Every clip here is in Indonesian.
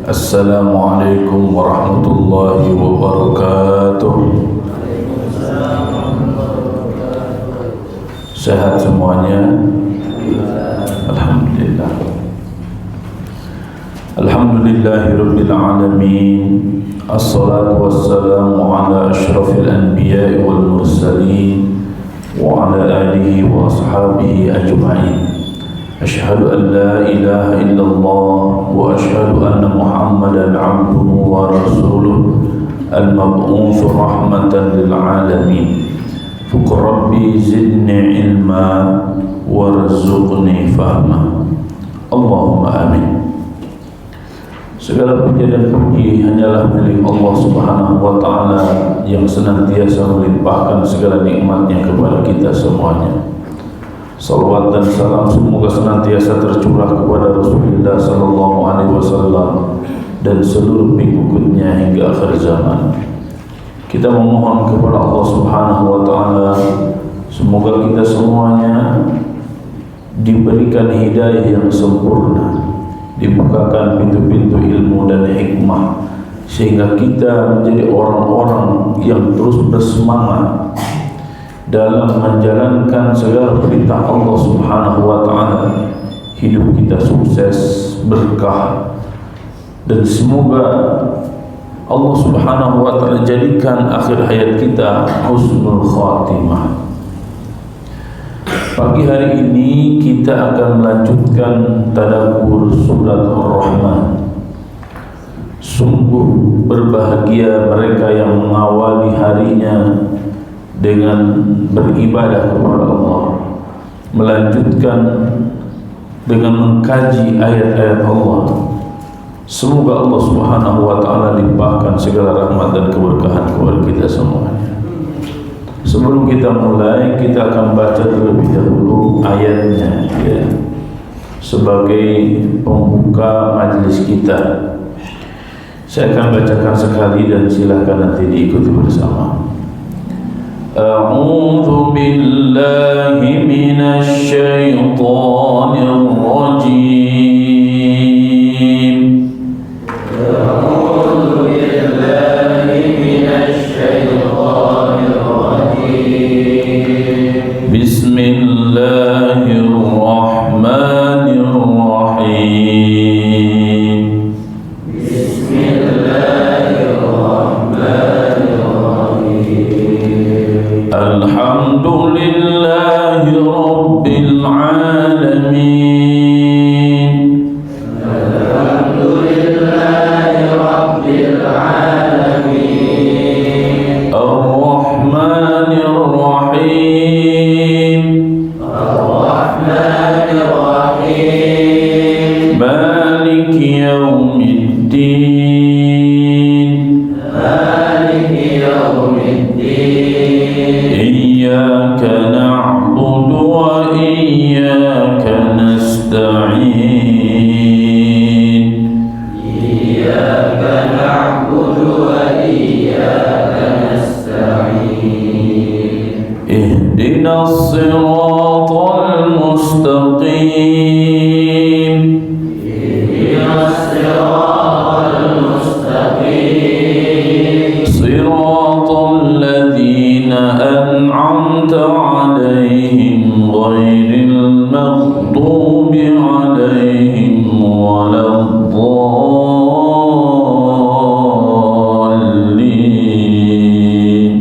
Assalamualaikum warahmatullahi wabarakatuh. Sehat semuanya? Alhamdulillah. Alhamdulillahirabbil alamin. Assalatu wassalamu ala asyrafil anbiya'i wal mursalin wa ala alihi wa ashabihi ajma'in. Asyhadu an la ilaha illallah wa asyhadu anna Muhammadan abduhu wa rasuluh al-mab'uts rahmatan lil alamin. Faqur rabbi zidni ilma warzuqni fahma. Allahumma amin. Segala puja dan puji hanyalah milik Allah Subhanahu wa taala yang senantiasa melimpahkan segala nikmatnya kepada kita semuanya. Salawat dan salam semoga senantiasa tercurah kepada Rasulullah sallallahu alaihi wasallam dan seluruh pengikutnya hingga akhir zaman. Kita memohon kepada Allah Subhanahu wa taala semoga kita semuanya diberikan hidayah yang sempurna, dibukakan pintu-pintu ilmu dan hikmah sehingga kita menjadi orang-orang yang terus bersemangat dalam menjalankan segala perintah Allah Subhanahu wa taala. Hidup kita sukses, berkah, dan semoga Allah Subhanahu wa taala jadikan akhir hayat kita husnul khatimah. Pagi hari ini kita akan melanjutkan tadabbur surat Ar-Rahman. Sungguh berbahagia mereka yang mengawali harinya dengan beribadah kepada Allah, melanjutkan dengan mengkaji ayat-ayat Allah. Semoga Allah Subhanahu wa taala limpahkan segala rahmat dan keberkahan kepada kita semuanya. Sebelum kita mulai, kita akan baca terlebih dahulu ayatnya ya, sebagai pembuka majlis kita. Saya akan bacakan sekali dan silakan nanti diikuti bersama. A'udzu billahi minasy syaithanir rajim. A'udzu billahi minasy syaithanir rajim. Bismillahirrahmanirrahim. Alhamdulillahi Rabbil Alamin. Alhamdulillahi Rabbil Alamin. Ar-Rahmanir Rahim. Ar-Rahmanir Rahim. Maliki Yawmiddin. Maliki Yawmiddin. Iyyaka na'budu wa iyyaka nasta'in. Iyyaka na'budu wa iyyaka nasta'in. Ihdinas siratal mustaqim. Ihdinas siratal mustaqim. Siratal ladzina an'amta 'alaihim ghairil maghdubi 'alaihim waladdallin.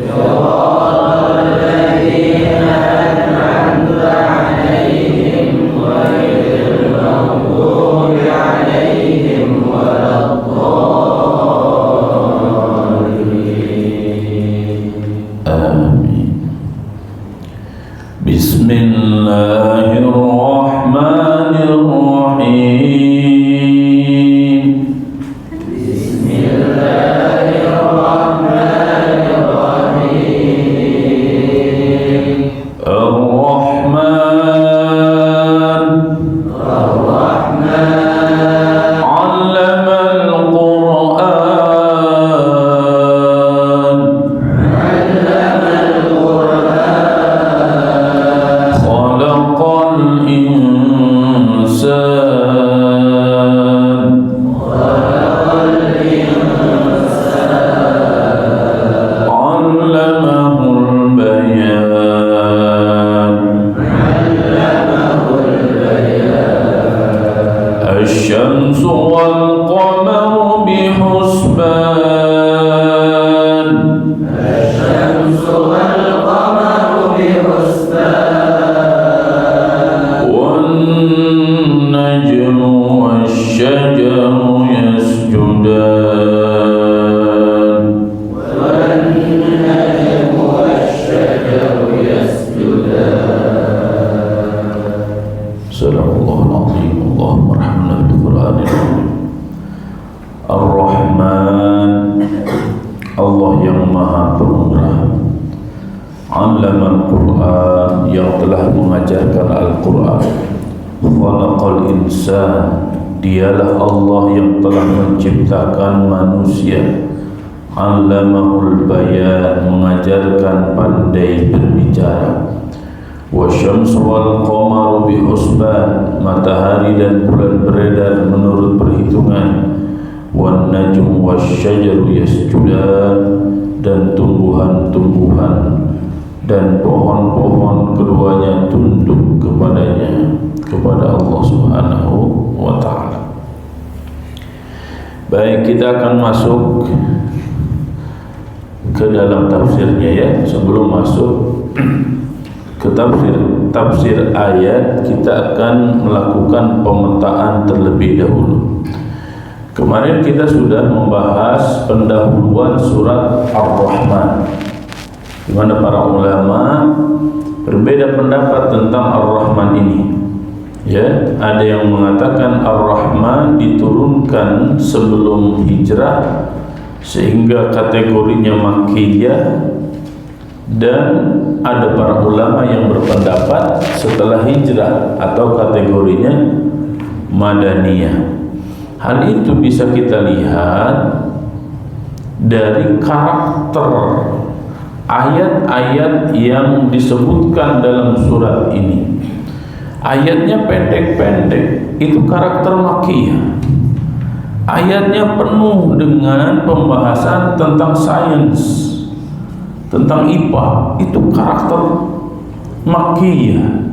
Siratal ladzina an'amta 'alaihim ghairil maghdubi 'alaihim waladdallin. Amin. Bismillahirrahmanirrahim. Bismillahirrahmanirrahim. Ar-Rahman. Ar-Rahman. 'Allamal Qur'an. 'Allamal Qur'an. Khalaqal insan. الشمس والقمر بحسبان الشمس والقمر بحسبان والنجم والشجر يسجدان والنجم والشجر يسجدان. صدق الله العظيم. اللهم ارحمنا بالقرآن العظيم. Ar-Rahman, Allah yang Maha Pemurah. Allamal Quran, yang telah mengajarkan Al-Quran. Khalaqal insan, dialah Allah yang telah menciptakan manusia. Allamahul bayan, mengajarkan pandai berbicara. Wasyamsu wal qamaru bihusban, matahari dan bulan beredar menurut perhitungan. Wan najmu wasyajaru yasjudan, dan tumbuhan-tumbuhan dan pohon-pohon keduanya tunduk kepadanya, kepada Allah Subhanahu wa ta'ala. Baik, kita akan masuk ke dalam tafsirnya ya. Sebelum masuk ke tafsir ayat, kita akan melakukan pemetaan terlebih dahulu. Kemarin kita sudah membahas pendahuluan surat Ar-Rahman, di mana para ulama berbeda pendapat tentang Ar-Rahman ini. Ya, ada yang mengatakan Ar-Rahman diturunkan sebelum hijrah sehingga kategorinya makkiyah, dan ada para ulama yang berpendapat setelah hijrah atau kategorinya madaniyah. Hal itu bisa kita lihat dari karakter ayat-ayat yang disebutkan dalam surat ini. Ayatnya pendek-pendek, itu karakter makkiyah. Ayatnya penuh dengan pembahasan tentang sains, tentang IPA, itu karakter makkiyah.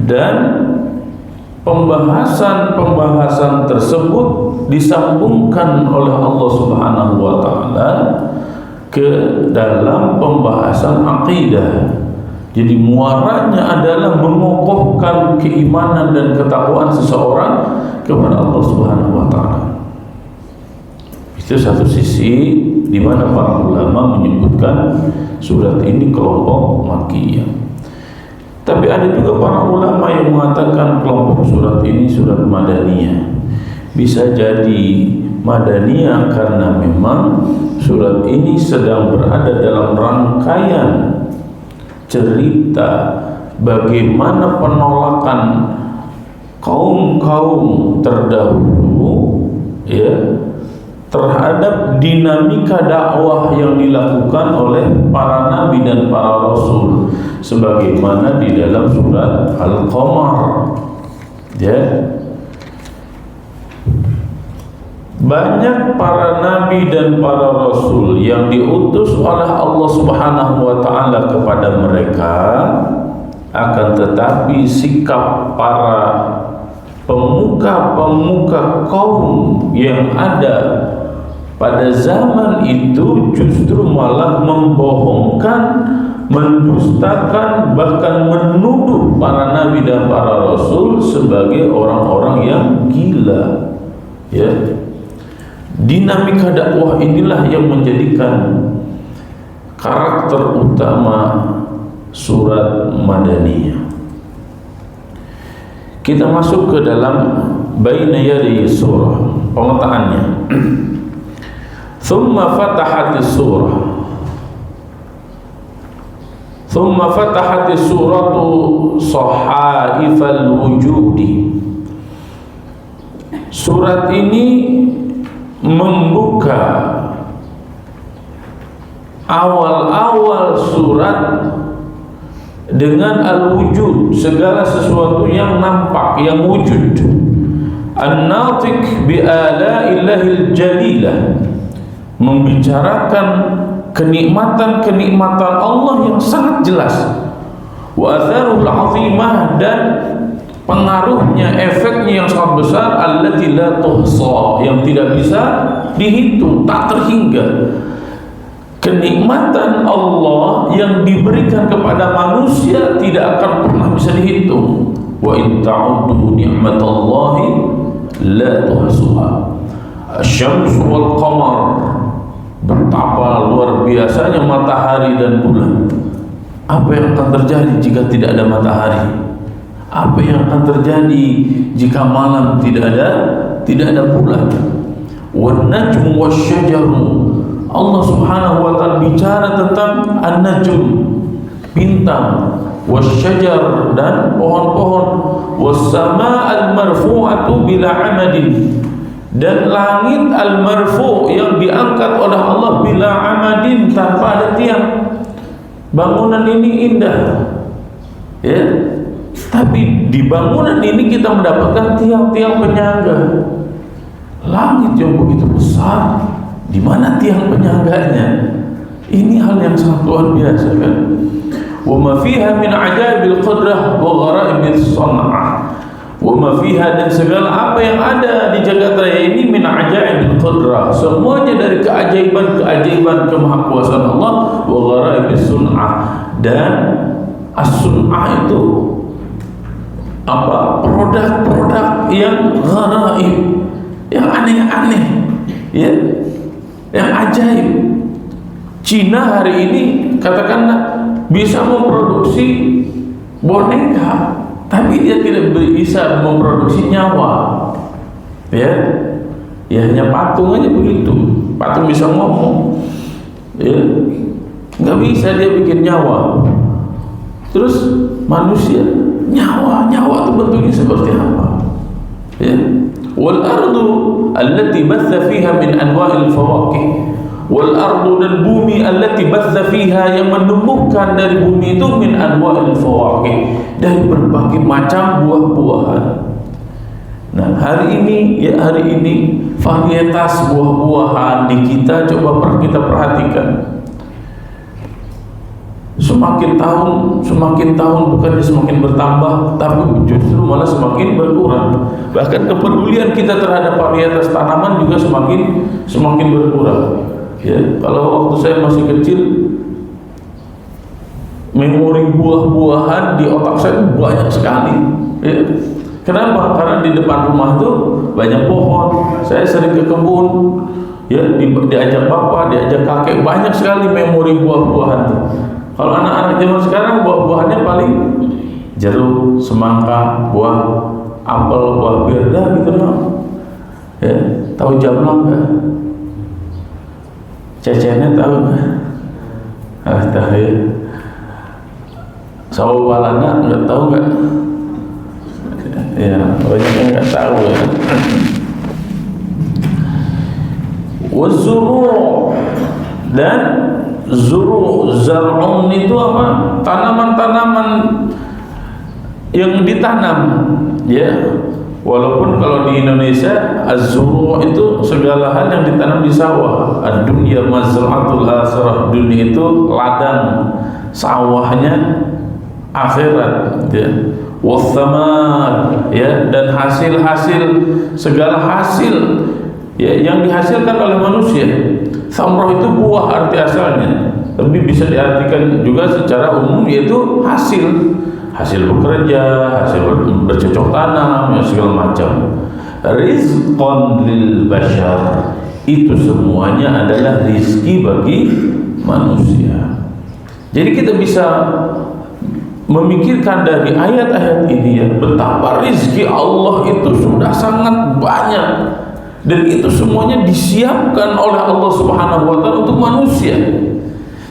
Dan pembahasan tersebut disambungkan oleh Allah Subhanahu wa ta'ala ke dalam pembahasan akidah. Jadi muaranya adalah mengokohkan keimanan dan ketakwaan seseorang kepada Allah Subhanahu wa ta'ala. Itu satu sisi di mana para ulama menyebutkan surat ini kelompok makkiyah. Tapi ada juga para ulama yang mengatakan kelompok surat ini surat madaniyah. Bisa jadi madaniyah karena memang surat ini sedang berada dalam rangkaian cerita bagaimana penolakan kaum-kaum terdahulu ya terhadap dinamika dakwah yang dilakukan oleh para nabi dan para rasul, sebagaimana di dalam surat Al-Qamar. Ya, banyak para nabi dan para rasul yang diutus oleh Allah Subhanahu wa ta'ala kepada mereka, akan tetapi sikap para pemuka-pemuka kaum yang ada pada zaman itu justru malah membohongkan, mendustakan, bahkan menuduh para nabi dan para rasul sebagai orang-orang yang gila. Ya, dinamika dakwah inilah yang menjadikan karakter utama surat Madaniyah. Kita masuk ke dalam baina yadi surah, pemetaannya. Thumma fatahatis surah. Thumma fatahatis suratu sahaifal wujudi. Surat ini membuka awal-awal surat dengan al-wujud, segala sesuatu yang nampak, yang wujud. An-natiq bi alaillahil jalilah, membicarakan kenikmatan-kenikmatan Allah yang sangat jelas. Wa atharul azimah, dan pengaruhnya, efeknya yang sangat besar, allati la tuhsa, yang tidak bisa dihitung, tak terhingga. Kenikmatan Allah yang diberikan kepada manusia tidak akan pernah bisa dihitung. Wa in ta'uddu ni'matallahi la tuhsuha. Asy-syamsu wal qamar, betapa luar biasanya matahari dan bulan. Apa yang akan terjadi jika tidak ada matahari? Apa yang akan terjadi jika malam tidak ada bulan? Wan najmu wasyajaru, Allah Subhanahu wa taala bicara tentang an-najm, bintang, wasyajar, dan pohon-pohon, was-samaa al-marfu'atu bila amadin, dan langit al-marfu' yang diangkat oleh Allah bila amadin, tanpa ada tiang. Bangunan ini indah, ya, tapi di bangunan ini kita mendapatkan tiang-tiang penyangga. Langit yang begitu besar, di mana tiang penyangganya? Ini hal yang sangat luar biasa, kan? Wa ma fiha min ajaibil qudrah wa gharaibis san'ah. Wa ma fiha, dan segala apa yang ada di jagat raya ini, min ajaibil qudrah, semuanya dari keajaiban-keajaiban kemahakuasaan Allah, wa gharaibis sun'ah, dan as-sun'ah itu apa? Produk-produk yang gharaib, yang aneh-aneh, ya, yang ajaib. Cina hari ini katakanlah bisa memproduksi boneka, tapi dia tidak bisa memproduksi nyawa, ya hanya patung aja begitu. Patung bisa ngomong, ya, nggak bisa dia bikin nyawa. Terus manusia, nyawa itu bentuknya seperti apa? Ya, wal ardu allati batha fiha min anwa'il fawaqih, wal ardu, dan bumi, allati batha fiha, yang menumbuhkan dari bumi itu, min anwa'il fawaqih, dari berbagai macam buah-buahan. Nah, hari ini varietas buah-buahan di kita coba kita perhatikan. Semakin tahun bukannya semakin bertambah, tapi justru malah semakin berkurang. Bahkan kepedulian kita terhadap varietas tanaman juga semakin berkurang. Ya, kalau waktu saya masih kecil, memori buah-buahan di otak saya banyak sekali. Ya. Kenapa? Karena di depan rumah itu banyak pohon. Saya sering ke kebun, ya, diajak bapak, diajak kakek, banyak sekali memori buah-buahan. Kalau anak-anak zaman sekarang buah-buahannya paling jeruk, semangka, buah apel, buah berda gitu loh. Ya, tahu jamlang nggak? Cecennya tahu nggak? Tahu ya. Sawo walana nggak tahu nggak? Ya, banyak yang nggak tahu ya. Wazuru, dan zar'un itu apa? Tanaman-tanaman yang ditanam, ya. Walaupun kalau di Indonesia az-zuru' itu segala hal yang ditanam di sawah. Ad-dunya mazra'atul akhirah, dunia itu ladang sawahnya akhirat, ya. Wathamar, ya, dan hasil-hasil, segala hasil, ya, yang dihasilkan oleh manusia. Samrah itu buah arti asalnya, tapi bisa diartikan juga secara umum, yaitu hasil bekerja, hasil bercocok tanam, ya, segala macam. Rizqan lil bashar, itu semuanya adalah rizki bagi manusia. Jadi kita bisa memikirkan dari ayat-ayat ini, ya, betapa rizki Allah itu sudah sangat banyak, dan itu semuanya disiapkan oleh Allah Subhanahu wa taala untuk manusia.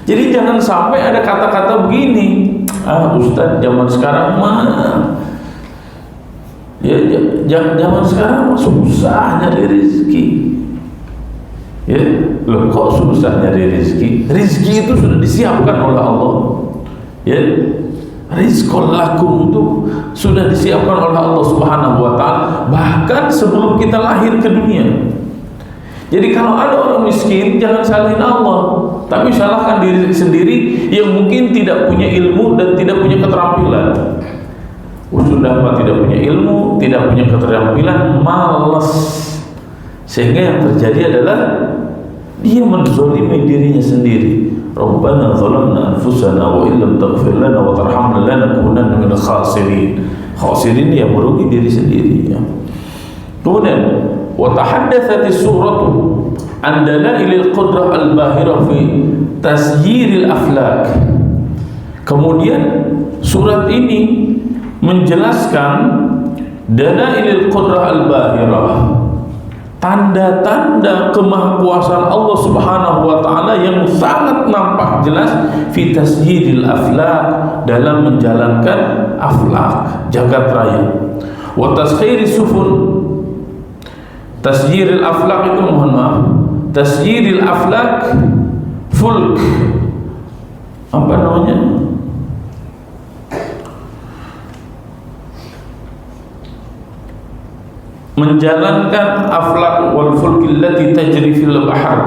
Jadi jangan sampai ada kata-kata begini, Ustaz, zaman sekarang mah, ya, zaman sekarang mah susah nyari rezeki. Ya, loh, kok susah nyari rezeki? Rezeki itu sudah disiapkan oleh Allah. Ya, rizqul lakum itu sudah disiapkan oleh Allah Subhanahu wa taala bahkan sebelum kita lahir ke dunia. Jadi kalau ada orang miskin, jangan salahin Allah, tapi salahkan diri sendiri yang mungkin tidak punya ilmu dan tidak punya keterampilan. sudah tidak punya ilmu, tidak punya keterampilan, malas, sehingga yang terjadi adalah dia menzalimi dirinya sendiri. Rabbana zalamna anfusana wa illam taghfir lana wa tarhamna lanakunanna minal khasirin. Khasirin yang merugi diri sendiri, ya. Kemudian wa tahaddatsatis suratu an dalailil qudrah al-bahirah fi tasyiril aflak. Kemudian surat ini menjelaskan dalailil qudrah al-bahirah, tanda-tanda kemahakuasaan Allah Subhanahu wa taala yang sangat nampak jelas fi tasyiril aflak, dalam menjalankan aflak, jagat raya. Wa taskhiri sufun, tasyiril aflak itu, mohon maaf, tasyiril aflak fulk, apa namanya, menjalankan aflak wal fulkil lati tajri fil bahr,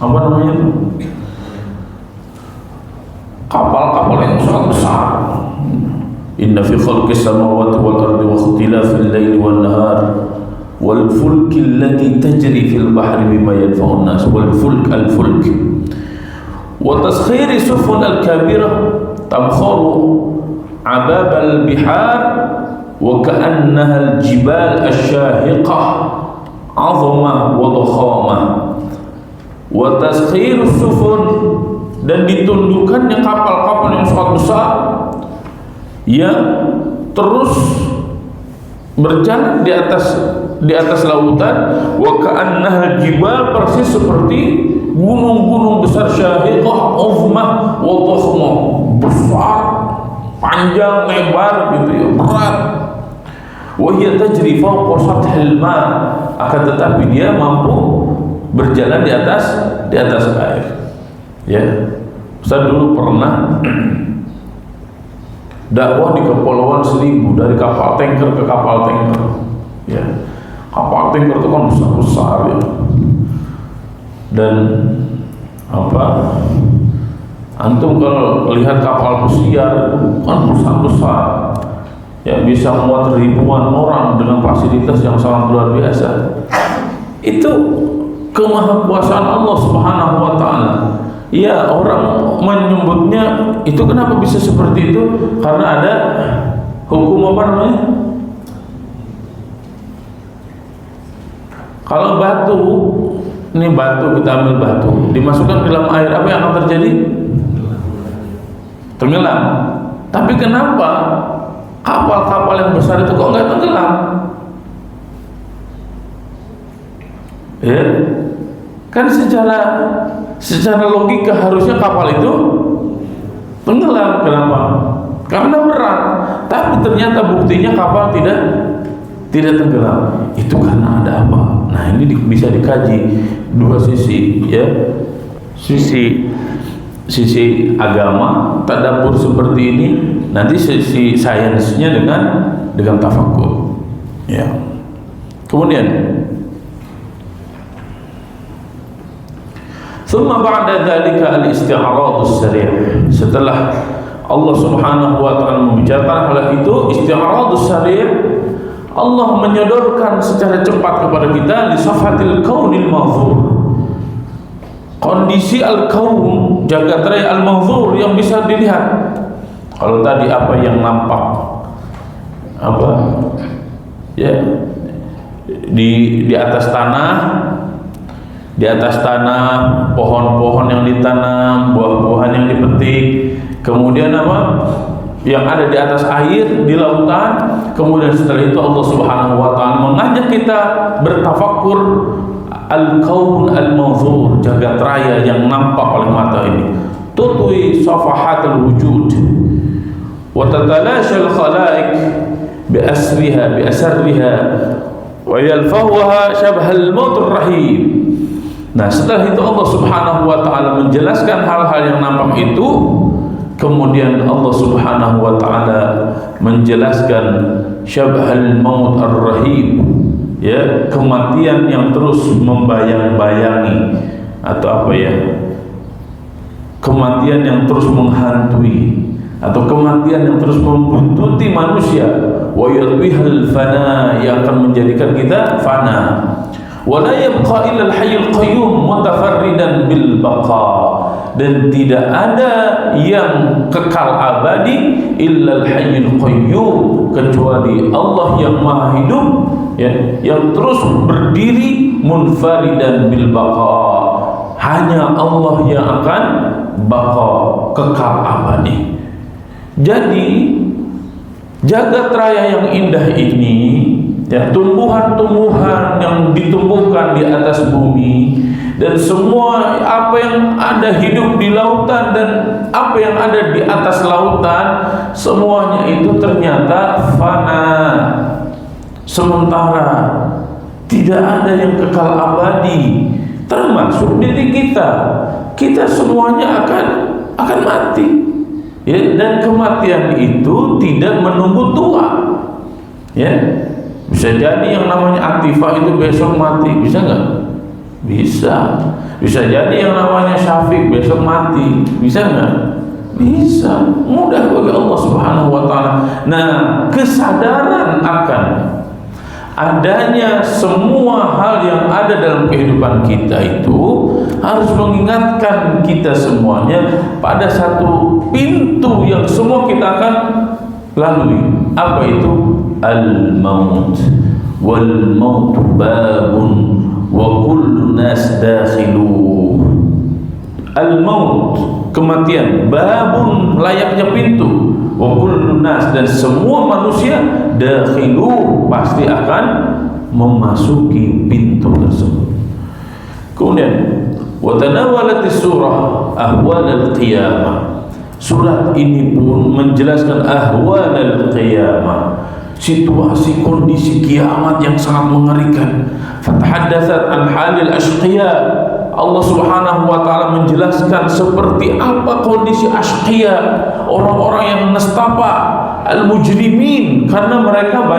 apa namanya itu, kapal-kapal yang sangat besar. Inna fi khalqis samawati wal ardi wa ikhtilafil laili wan nahar wal fulkil lati tajri fil bahri bima yanfa'un nas, wal fulk al fulk wa taskhiri sufun al kabirah tabkharu abab al bihar wa ka'annaha al jibal asyahiqah 'azamah wa dakhamah. Wa taskhir sufun, dan ditundukkannya kapal-kapal yang sangat besar yang terus berjalan di atas lautan. Wa ka'annaha jibal, persis seperti gunung-gunung besar, syahiqah 'azamah wa dakhamah, besar, panjang, lebar gitu ya, berat. Wa hiya tajri fawqa sathil ma, akan tetapi dia mampu berjalan di atas air. Ya, Ustaz dulu pernah dakwah di Kepulauan Seribu, dari kapal tanker ke kapal tanker. Ya, kapal tanker itu kan besar-besar ya. Dan apa? Antum kalau lihat kapal pesiar kan besar-besar. Ya, bisa muat ribuan orang dengan fasilitas yang sangat luar biasa. Itu kemahakuasaan Allah Subhanahu wa taala. Ya, orang menyebutnya itu kenapa bisa seperti itu? Karena ada hukum apa namanya? Kalau batu, ini batu, kita ambil batu, dimasukkan ke dalam air, apa yang akan terjadi? Tenggelam. Tapi kenapa kapal-kapal yang besar itu kok nggak tenggelam? Ya, kan secara logika harusnya kapal itu tenggelam. Kenapa? Karena berat. Tapi ternyata buktinya kapal tidak tenggelam. Itu karena ada apa? Nah, ini bisa dikaji dua sisi, ya. Sisi agama, tadabbur seperti ini, nanti sisi sainsnya dengan tafakkur. Ya. Kemudian thumma ba'da dzalika al-isti'radus sari'. Setelah Allah Subhanahu wa taala membicarakan hal itu, isti'radus sari', Allah menyodorkan secara cepat kepada kita li safhatil kaunil mahdzur, kondisi al-kaun, jagat raya al-mahdzur yang bisa dilihat. Kalau tadi apa yang nampak, apa ya, di atas tanah, pohon-pohon yang ditanam, buah-buahan yang dipetik, kemudian apa yang ada di atas air, di lautan. Kemudian setelah itu Allah Subhanahu wa taala mengajak kita bertafakkur al-kaun al-mahdzur, jagat raya yang nampak oleh mata ini. Tutwi safahatul wujud wa tatalasha al-khalaiq bi asriha wa yalfahuha syabhal maut ar-rahim. Nah, setelah itu Allah Subhanahu wa taala menjelaskan hal-hal yang nampak itu, kemudian Allah Subhanahu wa taala menjelaskan syabhal maut ar-rahim, ya, kematian yang terus membayang-bayangi, atau apa ya, kematian yang terus menghantui, atau kematian yang terus membuntuti manusia. wa yadwihal fana, yang akan menjadikan kita fana. Wa la yabqa illa al-hayyul qayyum mutafarridan bil baqa, dan tidak ada yang kekal abadi illa al-hayyul qayyum, kecuali Allah yang maha hidup, ya, yang terus berdiri, munfaridan bil baqa, hanya Allah yang akan baqa, kekal abadi. Jadi jagat raya yang indah ini, ya, tumbuhan-tumbuhan yang ditumbuhkan di atas bumi, dan semua apa yang ada hidup di lautan dan apa yang ada di atas lautan, semuanya itu ternyata fana, sementara, tidak ada yang kekal abadi, termasuk diri kita. Kita semuanya akan mati, ya, dan kematian itu tidak menunggu tua, ya. Bisa jadi yang namanya Atifah itu besok mati, bisa nggak? Bisa. Bisa jadi yang namanya Syafiq besok mati, bisa nggak? Bisa. Mudah bagi Allah Subhanahu wa Ta'ala. Nah, kesadaran akan adanya semua hal yang ada dalam kehidupan kita itu harus mengingatkan kita semuanya pada satu pintu yang semua kita akan lalui. Apa itu? Al-maut. Wal maut babun wa kullu nas dakhiluh. Al-maut, kematian, babun, layaknya pintu, wa kullu nas, dan semua manusia dakhiluh, pasti akan memasuki pintu tersebut. Kemudian wa tanawalatis surah ahwal al-qiyamah. Surat ini pun menjelaskan ahwal al-qiyamah, situasi kondisi kiamat yang sangat mengerikan. Fatahaddatsat an halil ashqiya. Allah Subhanahu wa Ta'ala menjelaskan seperti apa kondisi ashqiya, orang-orang yang nestapa, al-mujrimin, karena mereka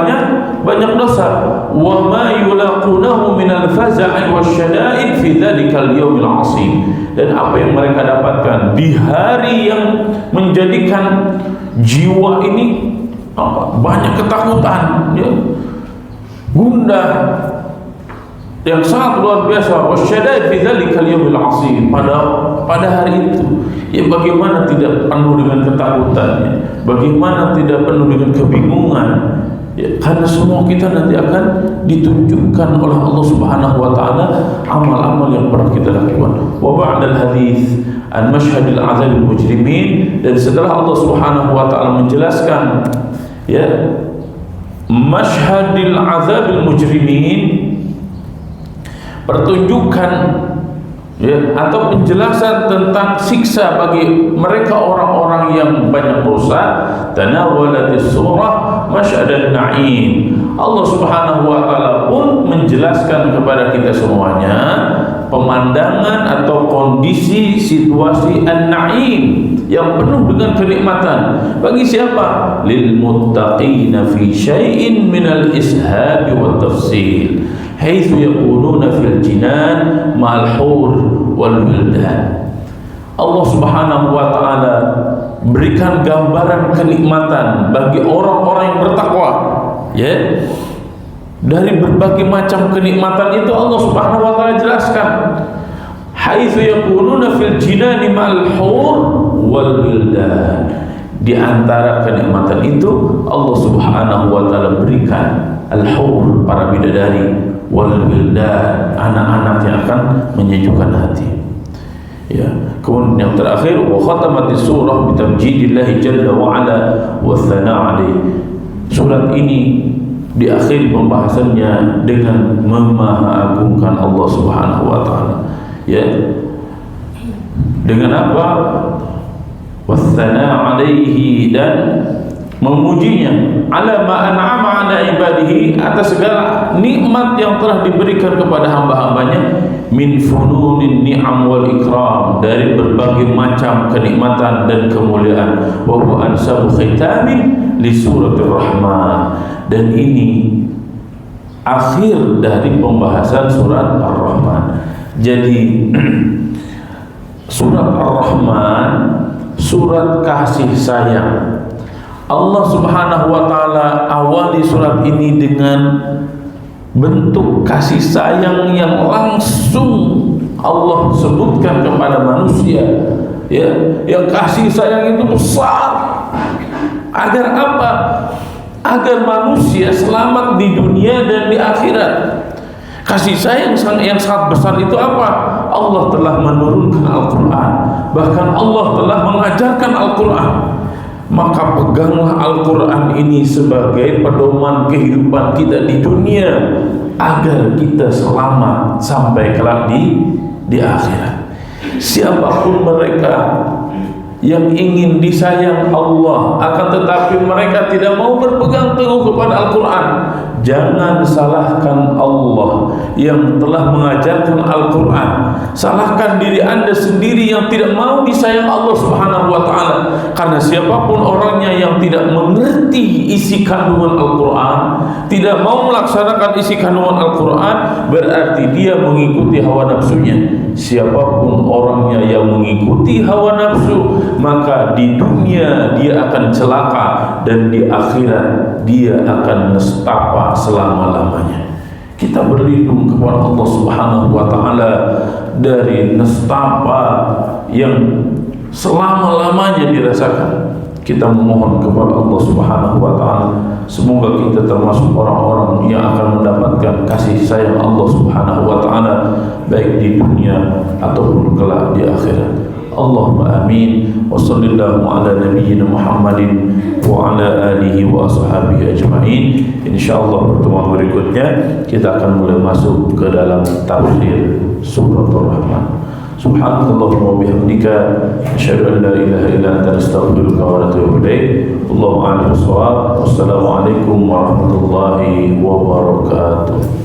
banyak dosa. Wa ma yulaqunahu minal faza'i wasyada'id fi dzalikal yaumil 'ashim. Dan apa yang mereka dapatkan di hari yang menjadikan jiwa ini banyak ketakutan, ya, gundah, yang sangat luar biasa. Wasyada'id fi dzalikal yaumil 'ashim. Pada hari itu, ya, bagaimana tidak penuh dengan ketakutan, ya? Bagaimana tidak penuh dengan kebingungan, ya, karena semua kita nanti akan ditunjukkan oleh Allah Subhanahu wa Ta'ala amal-amal yang pernah kita lakukan. Wa ba'dal hadits an masyhadil azabil mujrimin, dan setelah Allah Subhanahu wa Ta'ala menjelaskan, ya, masyhadil azabil mujrimin, pertunjukan, ya, atau penjelasan tentang siksa bagi mereka orang-orang yang banyak dosa. Tanawalatis surah masyhadan na'im. Allah Subhanahu wa Ta'ala pun menjelaskan kepada kita semuanya pemandangan atau kondisi situasi an-na'im yang penuh dengan kenikmatan. Bagi siapa? Lil muttaqina fi syai'in minal ishab wa tafsil, haitsu yaquluna fil jinan ma'al hur wal wildan. Allah Subhanahu wa Ta'ala berikan gambaran kenikmatan bagi orang-orang yang bertakwa, ya. Dari berbagai macam kenikmatan itu Allah Subhanahu wa Ta'ala jelaskan. Haitsu yaquluna fil jinani ma'al hur wal wildan. Di antara kenikmatan itu Allah Subhanahu wa Ta'ala berikan al-hur, para bidadari, wal wildan, anak-anak yang akan menyejukkan hati, ya. Kemudian yang terakhir, wa khatamatis surah bi tamjidillah jalla wa ala wa thana' alaihi. Surat ini diakhiri pembahasannya dengan memahaagungkan Allah Subhanahu wa Ta'ala, ya. Dengan apa? Wa thana' alaihi, dan memujinya, ala ma an'ama ala ibadihi, atas segala nikmat yang telah diberikan kepada hamba-hambanya, min fununin ni'am wal ikram, dari berbagai macam kenikmatan dan kemuliaan. Wa huwa ansabu khitamin li suratir rahman, dan ini akhir dari pembahasan surat Ar-Rahman. Jadi surat Ar-Rahman surat kasih sayang. Allah Subhanahu wa taala awali surat ini dengan bentuk kasih sayang yang langsung Allah sebutkan kepada manusia, ya, yang kasih sayang itu besar. Agar apa? Agar manusia selamat di dunia dan di akhirat. Kasih sayang yang sangat besar itu apa? Allah telah menurunkan Al-Quran, bahkan Allah telah mengajarkan Al-Quran. Maka peganglah Al-Quran ini sebagai pedoman kehidupan kita di dunia, agar kita selamat sampai kelak di akhirat. Siapapun mereka yang ingin disayang Allah, akan tetapi mereka tidak mau berpegang teguh kepada Al-Quran, jangan salahkan Allah yang telah mengajarkan Al-Quran. Salahkan diri anda sendiri yang tidak mau disayang Allah Subhanahu wa ta'ala. Karena siapapun orangnya yang tidak mengerti isi kandungan Al-Quran, tidak mau melaksanakan isi kandungan Al-Quran, berarti dia mengikuti hawa nafsunya. Siapapun orangnya yang mengikuti hawa nafsu, maka di dunia dia akan celaka, dan di akhirat dia akan nestapa selama-lamanya. Kita berlindung kepada Allah Subhanahu wa ta'ala dari nestapa yang selama-lamanya dirasakan. Kita memohon kepada Allah Subhanahu wa ta'ala, semoga kita termasuk orang-orang yang akan mendapatkan kasih sayang Allah Subhanahu wa ta'ala, baik di dunia ataupun kelak di akhirat. Allahumma amin. Wa sallallahu ala nabiyyina Muhammadin wa ala alihi wa ashabihi ajma'in. Insyaallah pertemuan berikutnya kita akan mulai masuk ke dalam tafsir surah Ar-Rahman. Subhanallahumma wa bihamdika, asyhadu an la ilaha illa anta, astaghfiruka wa atubu ilaik. Wallahu a'lam bissawab. Wassalamu alaikum warahmatullahi wabarakatuh.